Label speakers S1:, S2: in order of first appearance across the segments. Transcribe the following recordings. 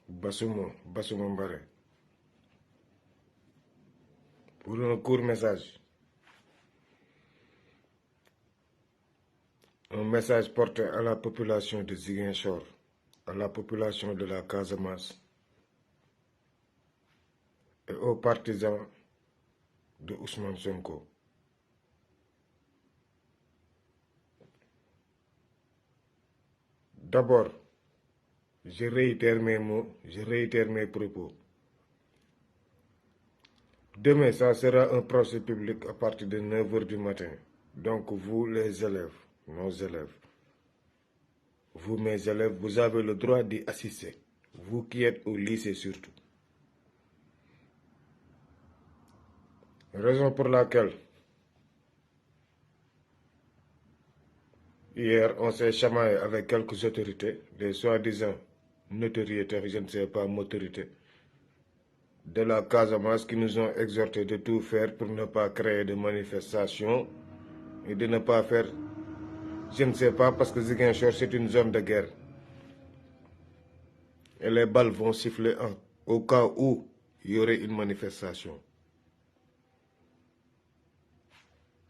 S1: Bassouma Mbare. Pour un court message. Un message porté à la population de Ziguinchor, à la population de la Casamance et aux partisans de Ousmane Sonko. D'abord, je réitère mes mots, je réitère mes propos. Demain, ça sera un procès public à partir de 9 h du matin. Donc vous, les élèves, nos élèves, vous, mes élèves, vous avez le droit d'y assister. Vous qui êtes au lycée surtout. Raison pour laquelle, hier, on s'est chamaillé avec quelques autorités, des soi-disant notoriétaires, je ne sais pas, autorités, de la Casamance qui nous ont exhortés de tout faire pour ne pas créer de manifestations et de ne pas faire, je ne sais pas, parce que Ziguinchor c'est une zone de guerre. Et les balles vont siffler au cas où il y aurait une manifestation.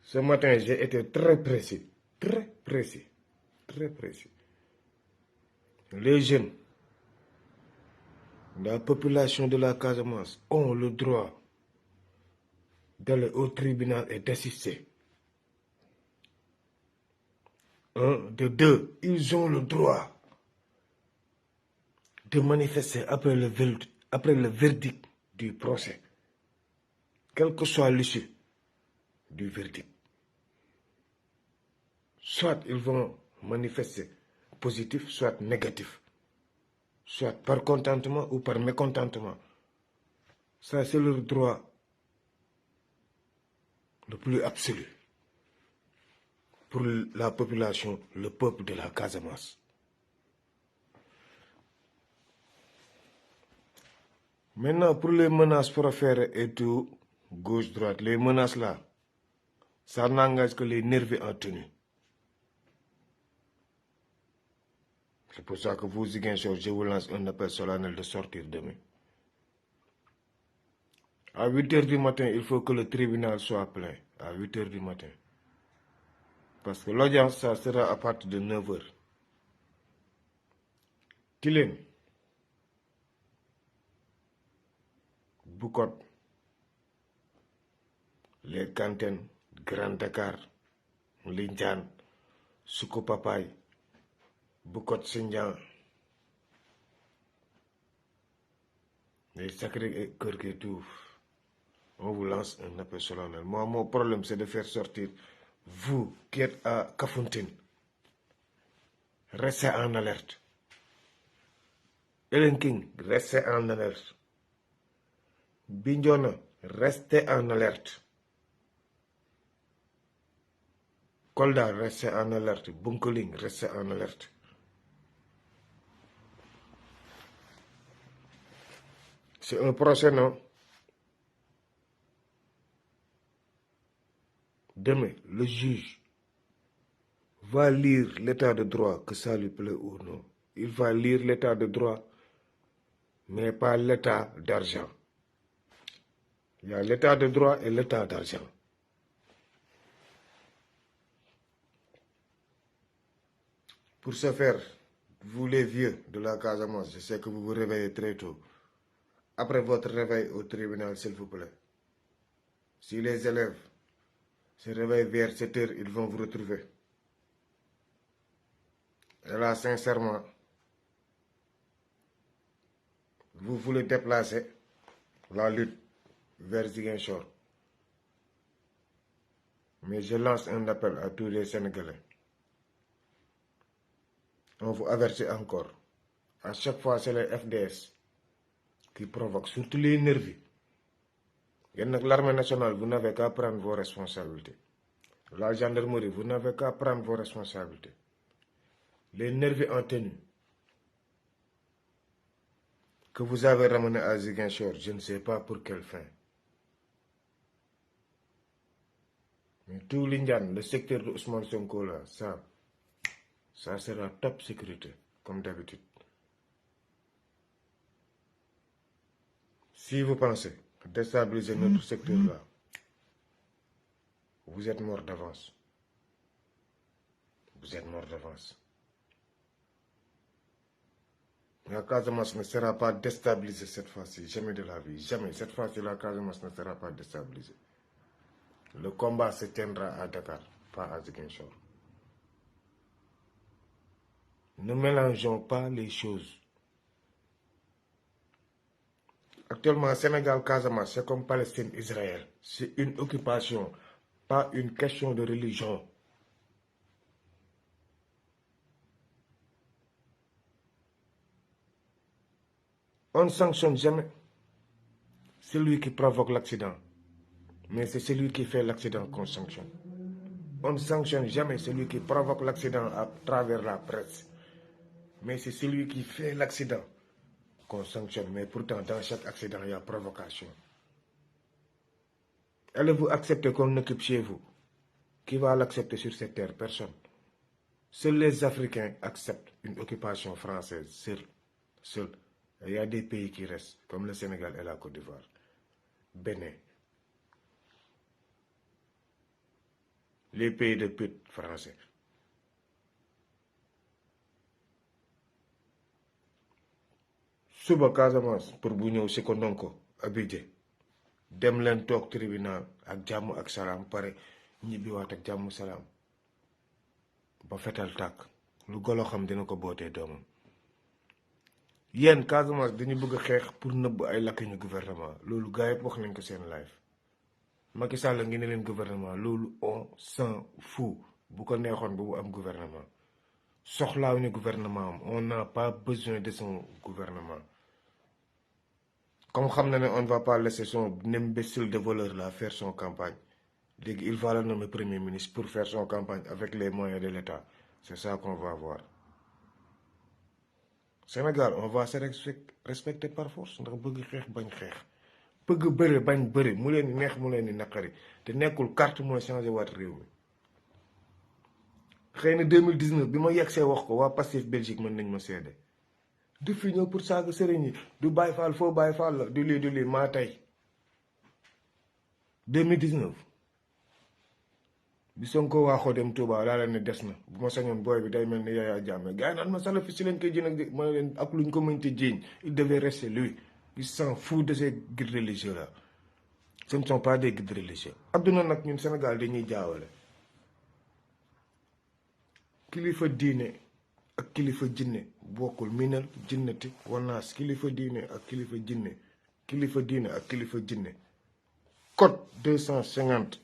S1: Ce matin, j'ai été très précis, très précis, très précis. Les jeunes, la population de la Casamance ont le droit d'aller au tribunal et d'assister. De deux, ils ont le droit de manifester après le verdict du procès, quelle que soit l'issue du verdict. Soit ils vont manifester positif, soit négatif, soit par contentement ou par mécontentement. Ça, c'est leur droit le plus absolu pour la population, le peuple de la Casamance. Maintenant, pour les menaces proférées et tout, gauche-droite, les menaces là, ça n'engage que les nervis en tenue. C'est pour ça que vous, Ziguinchor, je vous lance un appel solennel de sortir demain. À 8 h du matin, il faut que le tribunal soit plein. À 8 h du matin. Parce que l'audience, ça sera à partir de 9 h. Tilène, Bukot, les Kanten, Grand Dakar, Lindiane, Soukou Papaye, Bukot Sindian, les sacrés cœurs qui tout. On vous lance un appel solennel. Moi, mon problème, c'est de faire sortir vous qui êtes à Kafountine. Restez en alerte. Ellen King, restez en alerte. Bignona, restez en alerte. Kolda, restez en alerte. Bunkeling, restez en alerte. C'est un procès, non? Demain, le juge va lire l'état de droit, que ça lui plaît ou non. Il va lire l'état de droit, mais pas l'état d'argent. Il y a l'état de droit et l'état d'argent. Pour ce faire, vous les vieux de la Casamance, je sais que vous vous réveillez très tôt. Après votre réveil au tribunal, s'il vous plaît. Si les élèves se réveillent vers 7 h, ils vont vous retrouver. Et là, sincèrement, vous voulez déplacer la lutte vers Ziguinchor. Mais je lance un appel à tous les Sénégalais. On vous avertit encore. À chaque fois, c'est les FDS qui provoquent, surtout les nervis. L'armée nationale, vous n'avez qu'à prendre vos responsabilités. La gendarmerie, vous n'avez qu'à prendre vos responsabilités. Les nervis en tenue que vous avez ramenés à Ziguinchor, je ne sais pas pour quelle fin. Mais tout l'Indian, le secteur de Ousmane Sonko là, ça sera top sécurité, comme d'habitude. Si vous pensez déstabiliser notre secteur là, vous êtes mort d'avance. Vous êtes mort d'avance. La Casamance ne sera pas déstabilisée cette fois-ci, jamais de la vie, jamais. Cette fois-ci, la Casamance ne sera pas déstabilisée. Le combat se tiendra à Dakar, pas à Ziguinchor. Ne mélangeons pas les choses. Actuellement, Sénégal-Casamance, c'est comme Palestine-Israël. C'est une occupation, pas une question de religion. On ne sanctionne jamais celui qui provoque l'accident, mais c'est celui qui fait l'accident qu'on sanctionne. On ne sanctionne jamais celui qui provoque l'accident à travers la presse, mais c'est celui qui fait l'accident qu'on sanctionne. Mais pourtant, dans chaque accident, il y a provocation. Allez-vous accepter qu'on occupe chez vous? Qui va l'accepter sur cette terre? Personne. Seuls les Africains acceptent une occupation française, seuls. Il y a des pays qui restent, comme le Sénégal et la Côte d'Ivoire. Bénin. Les pays de pute français. Suba Casamance pour bu ñëw si ko ndonko Abidjan dem leen toog tribunal ak jàmm ak salaam pare ñibbiwaat ak jàmm salaam ba fetal tàkk lu golo xam dina ko bootee doomam. Yéen Casamance dañu bëgg a xeex pour nëbb ay lakkiñu gouvernement loolu gars yëpp wax nañ ko seen live. Macky Sall ngi ne leen gouvernement loolu on s'en fout bu ko neexoon ba mu am gouvernement soxlaawuñu gouvernement am on n'a pas besoin de son gouvernement. Comme xam na ne on ne va pas laisser son imbécile de voleur là faire son campagne léegi il va le nommer premier ministre pour faire son campagne avec les moyens de l'État. C'est ça qu'on va voir. Sénégal on va se respecter par force ndax bëgg xeex bañ xeex bëgg bëre bañ bëre mu leen neex mu leen di naqari te nekkul carte mooy changé waat réew mi. xëy na 2019 bi ma yegsee wax ko waa Pastef Belgique mën nañ ma seede du fi ñëw pour saaga sëriñ yi du Baye Fall foo Baye Fall la du lii maa tey 2019 bi Sonko waaxoo dem Touba laa leen ne des na bu ma sañoon booy bi day mel ni Yaya Jammeh gars yi naan ma Salafiste si leen koy jën ak ma leen ak luñ ko mënti jiiñ il devait rester lui il s'en fout de ces guides religieux là ce ne sont pas des guides religieux. adduna nag ñun Sénégal dañuy jaawale kilifa diine ak kilifa jinne bokkul minal jinnati wanaas kilifa diine ak kilifa jinne kilifa diine ak kilifa jinne code 250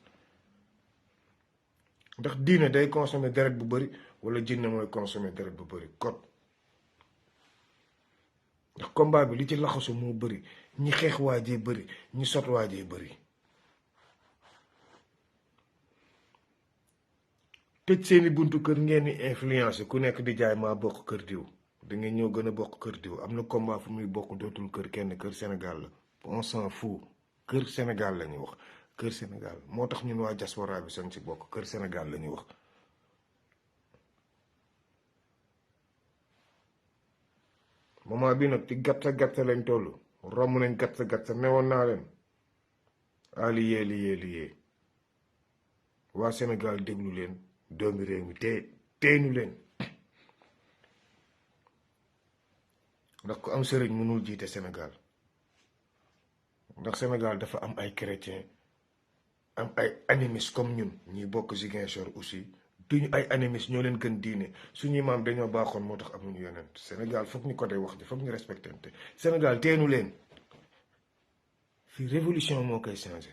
S1: ndax diine day consommer deret bu bëri wala jinne mooy consommer deret bu bëri code ndax combat bi li ci laxasu moo bëri ñi xeex waajee bëri ñi sot waajee bëri. tëj seeni buntu kër ngeen di influence ku nekk di jaay maa bokk kër diw da ngeen ñëw gën a bokk kër diw am na combat fu muy bokk dootul kër kenn kër Sénégal la on s'en fout kër Sénégal la ñuy wax kër Sénégal moo tax ñun waa diaspora bi sañ ci bokk kër Sénégal la ñuy wax. moment bi nag ci gàtta lañ toll romb nañ gàtta newoon naa leen liyee waa Sénégal déglu leen doomi réew mi teenu leen ndax ku am sëriñ mënul jiite Sénégal ndax Sénégal dafa am ay chrétien am ay animistes comme ñun ñi bokk Ziguinchor aussi duñu ay animistes ñoo leen gën diine suñuy maam dañoo baaxoon moo tax amuñu yonent Sénégal foog ñu ko dee wax ji foog ñu respectante Sénégal teenu leen fii révolution moo koy changé.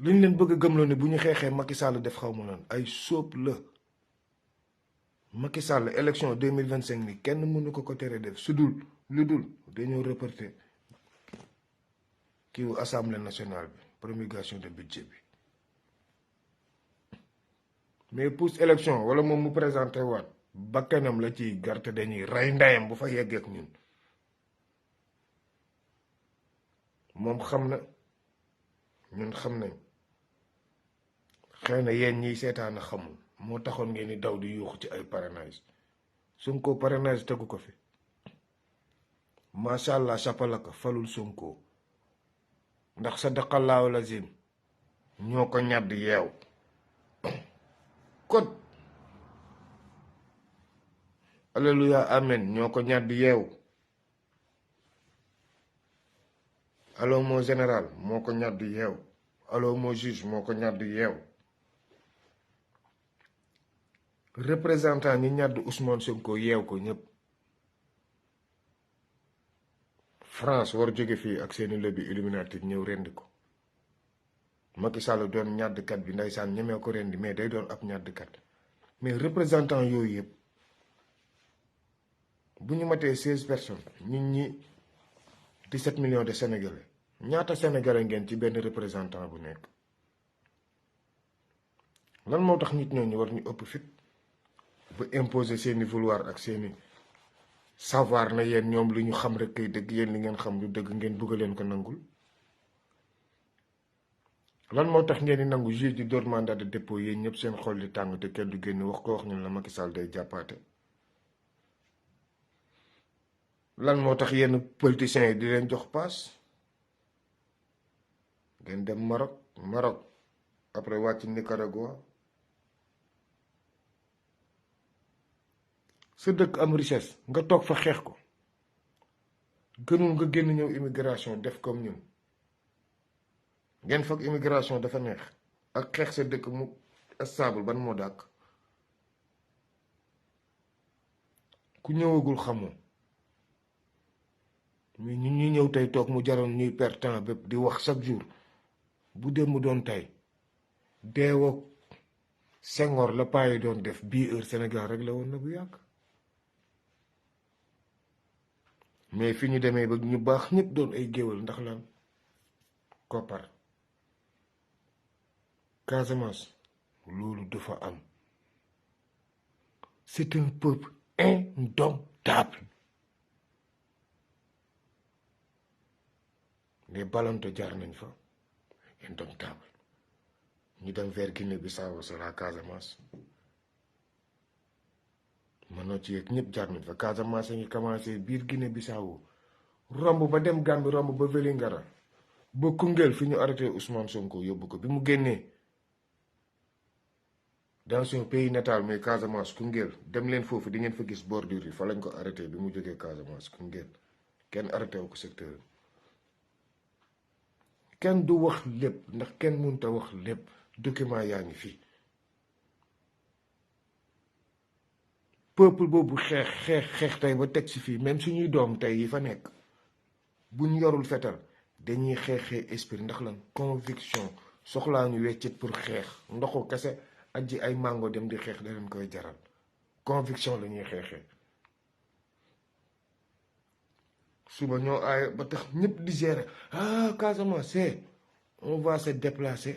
S1: li ñu leen bëgg a gëmloo ne bu ñu xeexee Macky Sall def xaw ma noonu ay sóob la Macky Sall élection 2025 ni kenn mënu ko tere def su dul lu dul dañoo reporter kii wu assemblée nationale bi promulgation de budget bi mais pour élection wala moom mu présenté waat bakkanam la ci garte dañuy rey ndayam bu fa yeggeek ñun moom xam na ñun xam nañ xëy na yéen ñiy seetaan a xamul moo taxoon ngeen di daw di yuuxu ci ay parrainage Sonko parrainage tegu ko fi macha allah chapalaka falul Sonko ndax sa daqalaaw lazim ñoo ko ñàdd yeew kot alléluia amen ñoo ko ñàdd yeew allo moo général moo ko ñàdd yeew allo moo juge moo ko ñàdd yeew représentant ñi ñàdd Ousmane Sonko yeew ko ñëpp France war jóge fii ak seeni lobby illuminati ñëw rendi ko Macky Sall doon ñàddkat bi ndeysaan ñemee ko rendi mais day doon ab ñàddkat mais représentant yooyu yëpp bu ñu matee 16 personnes ñun ñi 17 millions de sénégalais ñaata sénégalais ngeen ci benn représentant bu nekk lan moo tax nit ñooñu war ñu ëpp fit ba imposer seeni vouloir ak seeni savoir na yéen ñoom li ñu xam rek kay dëgg yéen li ngeen xam lu dëgg ngeen bëgg leen ko nangul lan moo tax ngeen di nangu juge di door mandat de dépôt yéen ñëpp seen xol di tàng te kenn du génn wax ko wax ñun la Macky Sall day jàppaate lan moo tax yenn politiciens yi di leen jox paas ngeen dem Maroc après wàcc Nicaragua sa dëkk am richesse nga toog fa xeex ko gënul nga génn ñëw immigration def comme ñun ngeen foog immigration dafa neex ak xeex sa dëkk mu stable ban moo dàkk ku ñëwagul xamoo mais ñun ñuy ñëw tey toog mu jaroon ñuy perdre temps bépp di wax chaque jour bu dem mu doon tey deewoo Senghor la payi doon def bii heure Sénégal rek la woon na bu yàgg mais fi ñu demee ba ñu baax ñëpp doon ay géwal ndax lan koppar Casamance loolu dafa am c'est un peuple indomptable les Balanto jaar nañ fa indomptable ñu dem vers Guinée-Bissau c'est la Casamance mënoo ci yegg ñëpp jaar nañ fa Casamance a ngi commencé biir Guinée-Bissau romb ba dem Gambie romb ba Vélingara ba Koungheul fi ñu arrêté Ousmane Sonko yóbbu ko bi mu génnee dans son pays natal mais Casamance Koungheul dem leen foofu di ngeen fa gis bordure yi fa lañ ko arrêté bi mu jógee Casamance Koungheul kenn arrêté wu ko secteur kenn du wax lépp ndax kenn mënut a wax lépp document yaa ngi fii peuple boobu xeex tey ba teg si fii même suñuy doom tey yi fa nekk buñ yorul fetal dañuy xeexee esprit ndax lan conviction soxlaa ñu weccit pour xeex ndoxu kese aji ay mango dem di xeex da leen koy jaral conviction la ñuy xeexee suba ñoo aay ba tax ñëpp di gérer Casamance on va se déplacer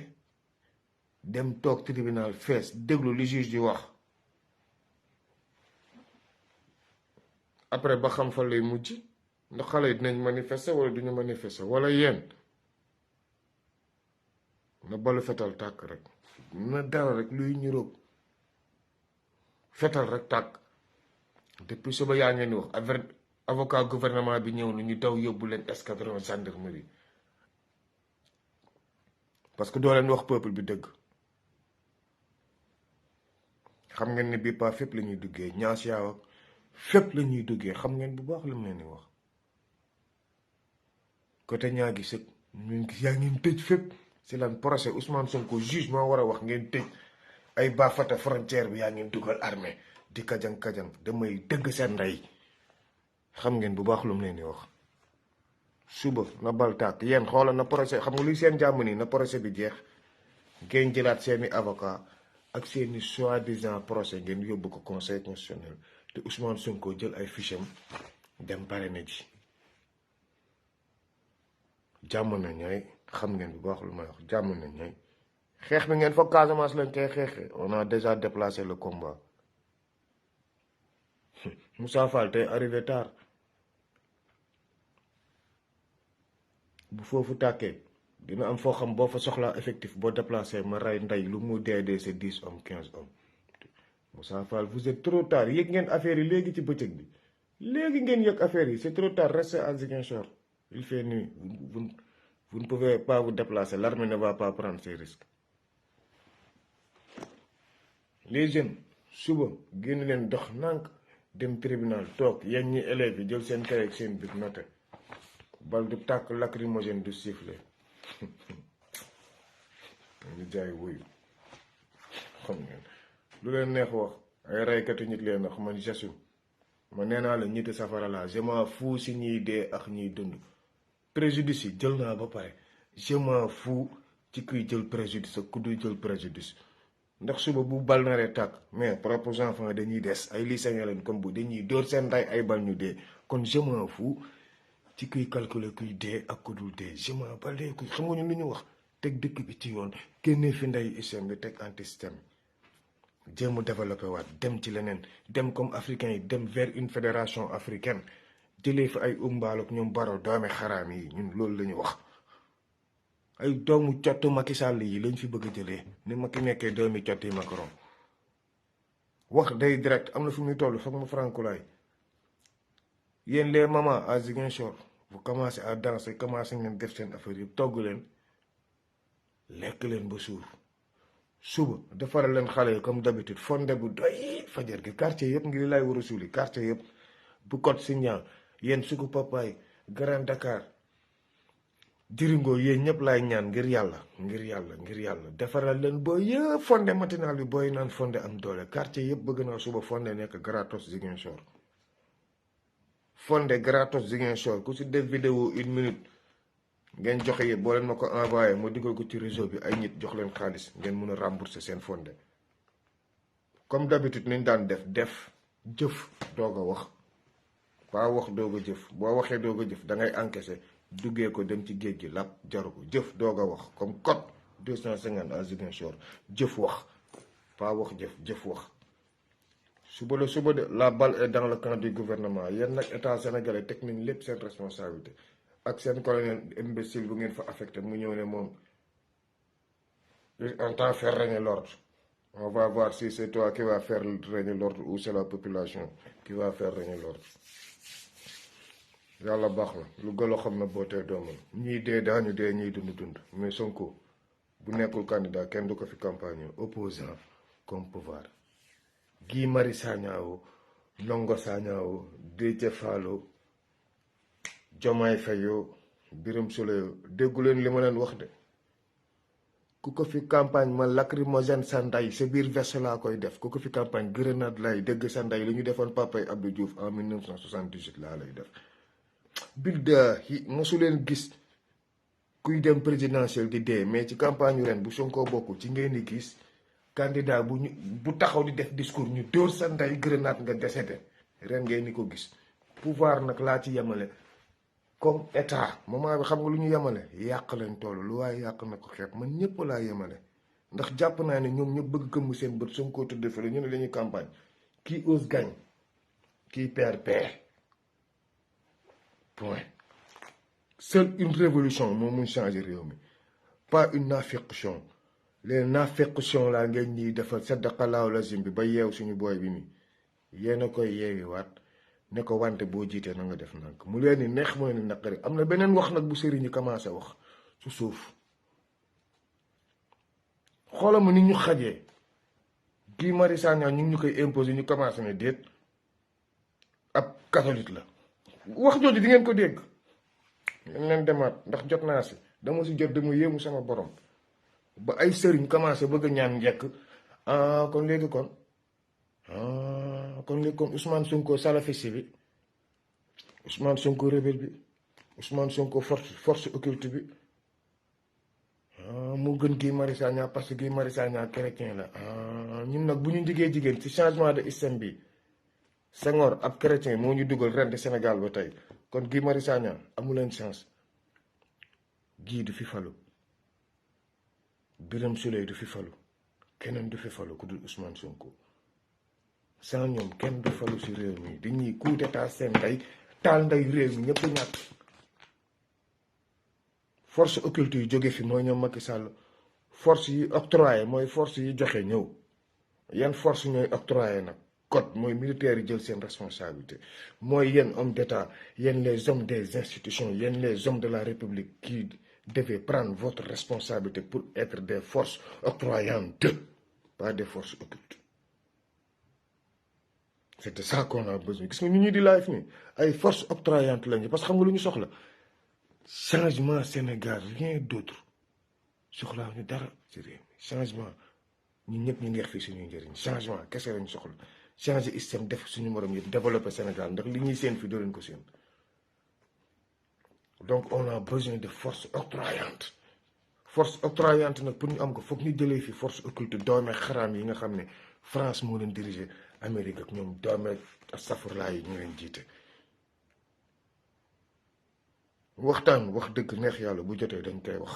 S1: dem toog tribunal fees déglu li juge di wax après ba xam fa lay mujj ndax xale yi dinañ manifester wala duñu manifester wala yéen na balu fetal tàkk rek na dara rek luy ñuróog fetal rek tàkk depuis suba yaa ngeen wax avocat gouvernement bi ñëw na ñu daw yóbbu leen escadron gendarmerie parce que doo leen wax peuple bi dëgg xam ngeen ne bii pas fépp la ñuy duggee ñaas yaaw ak fépp la ñuy duggee xam ngeen bu baax la mu leen di wax côté ñaa gi sëg ñun yaa ngeen tëj fépp si lan procès Ousmane Sonko juge moo war a wax ngeen tëj ay Bafata frontière bi yaa ngeen dugal armée di kajang-kajang damay dëgg seen ndey xam ngeen bu baax lu mu leen di wax suba na bal tàkk yéen xoola na procès xam nga luy seen jàmm nii na procès bi jeex ngeen jëlaat seeni avocat ak seeni soi-disant procès ngeen yóbbu ko conseil constitutionnel te Ousmane Sonko jël ay fiches am dem parrainer ji jàmm na ñooy xam ngeen bu baax lu may wax jàmm na ñooy xeex bi ngeen foog Casamance lañ koy xeexee on a déjà déplacé le combat Moussa Fall tey arrivé tard bu foofu tàkkee dina am foo xam boo fa soxlaa effectif boo déplacé ma rey ndey lu mu dee c'est 10 hommes 15 hommes Moussa Fall vous êtes trop tard yëg ngeen affaire yi léegi ci bëccëg bi léegi ngeen yëg affaire yi c'est trop tard, restez à Ziguinchor, il fait nuit, vous ne pouvez pas vous déplacer, l'armée ne va pas prendre ces risques. Les jeunes suba génn leen dox nànk dem tribunal toog yéen ñi élèves yi jël seen kay ak seen bic noté bal du tàkk lacrymogène du sifflet ñu jaay wuyu xam ngeen lu leen neex wax ay raykatu nit leen wax man jasu ma nee naa la ñitti safara la je m'en fous si ñiy dee ak ñiy dund préjudice yi jël naa ba pare je m'en fous ci kuy jël préjudice ak ku duy jël préjudice ndax suba bu bal naree tàkk mais propres enfants dañuy des ay lycéens leen comme bu dañuy dóor seen nday ay bal ñu dee kon je m'en fous ci kuy calculer kuy dee ak ku dul dee je m'en bats les couilles xam nga ñu lu ñu wax teg dëkk bi ci yoon génnee fi nday ISEM bi teg anti système jéem a développé waat dem ci leneen dem comme africain yi dem vers une fédération africaine jëlee fi ay umbaal ak ñoom baro doomi xaraam yi ñun loolu la ñu wax ay doomu cottu Macky Sall yi lañ fi bëgg a jëlee ni Macky nekkee doomi cott yi Macron wax day direct am na fu muy toll foog mu frankulaay yéen les mamans à Ziguinchor vous commencez à danser commencé ngeen def seen affaire yëpp togg leen lekk leen ba suur suba defaral leen xale yi comme d'habitude fonde bu doy fajar gi quartier yëpp ngir lay war a suuli quartier yëpp bu Côte Signan yéen suku papaay Grand Dakar jiringo yéen ñëpp laay ñaan ngir yàlla defaral leen booy yëpp fonde matinal bi booy naan fonde am doole quartier yëpp bëgg naa suba fonde nekk gratos Ziguinchor fonde gratos Ziguinchor ku si def vidéo 1 minute ngeen joxe yëpp boo leen ma ko envoyé ma digal ko ci réseau bi ay nit jox leen xaalis ngeen mun a rembourser seen fonde comme d'habitude niñ daan def jëf doog a wax pas wax doog a jëf boo waxee doog a jëf da ngay encaisser duggee ko dem ci géej gi làpp jaru ko jëf doog a wax comme code 250 à Ziguinchor jëf wax pas wax jëf wax suba de la balle est dans le camp du gouvernement yéen nag état sénégalais teg nañ lépp seen responsabilité ak seen colonel imbécile bu ngeen fa affecté mu ñëw ne moom on entend faire régner l'ordre on va voir si c'est toi qui va faire régner l'ordre ou c'est la population qui va faire régner l'ordre yàlla baax na lu gëloo xam na bootee doomam ñii dee daañu dee ñiy dund mais Sonko bu nekkul candidat kenn du ko fi campagne opposant comme pouvoir Guy Marius Sagna Ndongo Sagna Déthié Fall Diomaye Faye Birame Souleye déggu leen li ma leen wax de ku ko fi campagne ma lacrymogène sa nday sa biir veste laa koy def ku ko fi campagne grenade lay dégg sa nday li ñu defoon papay Abdou Diouf en 1978 laa lay def bilda mosu leen gis kuy dem présidentiel di dee mais ci campagne yu ren bu Sonko bokk ci ngeen di gis candidat bu taxaw di def discours ñu dóor sa nday grenade nga décédé ren ngeen ni ko gis pouvoir nag laa ci yemale comme état moment bi xam nga lu ñu yemale yàq leen toll lu waaye yàq na ko xeeb man ñëpp laa yemale ndax jàpp naa ne ñoom ñëpp bëgg gëmm seen bët Sonko tudd fële ñu ne dañuy campagne qui ose gagne qui perd perd point. Seule une révolution moo mun changer réew mi pas une nafiqtion les nafiqtion laa ngeen ñiy defal saddaqallahu lazim bi ba yeew suñu booy bi nii yéen a koy yeewiwaat ne ko wante boo jiitee na nga def nank mu leen ni neex mooy ni naqari am na beneen wax nag bu sëriñ ñi commencé wax su suuf xoola ma ni ñu xajee Guy Marius Sagna ñu ngi ñu koy imposer ñu commencé ne déet ab catholique la wax jooju di ngeen ko dégg ngeen leen demaat ndax jot naa si dama si jot dama yéemu sama borom ba ay sëriñ commencé bëgg a ñaan njekk kon léegi kon Ousmane Sonko salafiste bi Ousmane Sonko rebelle bi Ousmane Sonko force occulte bi moo gën Guy Marius Sagna parce que Guy Marius Sagna chrétien la ñun nag bu ñu jigéen ci changement de système bi Senghor ab chrétien moo ñu dugal ren di Sénégal ba tey kon Guy Marius Sagna amuleen chance Guy du fi falu Birame Souleye du fi falu keneen du fi falu ku dul Ousmane Sonko sans ñoom kenn du falu si réew mi dañuy coup d'état seen ndey taal ndey réew mi ñëpp ñàkk force occulte yi jóge fi mooy ñoom Macky Sall force yi octroyé mooy force yi joxe ñëw yan force ñooy octroyé nag code mooy militaires yi jël seen responsabilité mooy yéen hommes d'État yéen les hommes des institutions yéen les hommes de la République qui devez prendre votre responsabilité pour être des forces octroyantes pas des forces occultes. C'est de ça qu'on a besoin gis nga ñu ñuy di live nii ay forces octroyantes lañu parce que xam nga lu ñu soxla changement Sénégal rien d'autre soxlaa ñu dara ci réew mi changement ñun ñëpp ñu ngeex fii suñuy njëriñ changement kese lañ soxla changer système def suñu morom yëpp développer Sénégal ndax li ñuy seen fii doo leen ko seen donc on a besoin de force octroyante nag pour ñu am ko foog ñu jëlee fi force occulte doome xaraam yi nga xam ne France moo leen diriger Amérique ak ñoom doome safurlaa yi ñu leen jiite waxtaan wax dëgg neex yàlla bu jotee dañ koy wax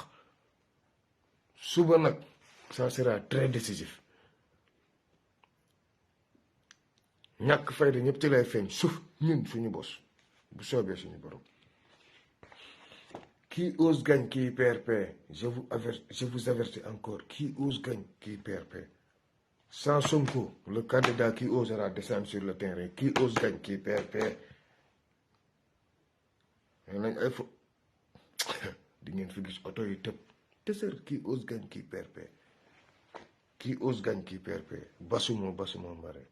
S1: suba nag ça sera très décisif ñàkk fayda ñëpp ci lay feeñ suuf ñun suñu bos bu soobee suñu borom. Qui ose gagne, qui perd paix. Je vous avertis encore. Qui ose gagne, qui perd paix. Sans Sonko, le candidat qui osera descendre sur le terrain. Qui ose gagne, qui perd paix. Di ngeen fi gis oto yi tëb te sër qui ose gagne, qui perd paix. Qui ose gagne, qui perd paix. Basumo mbare.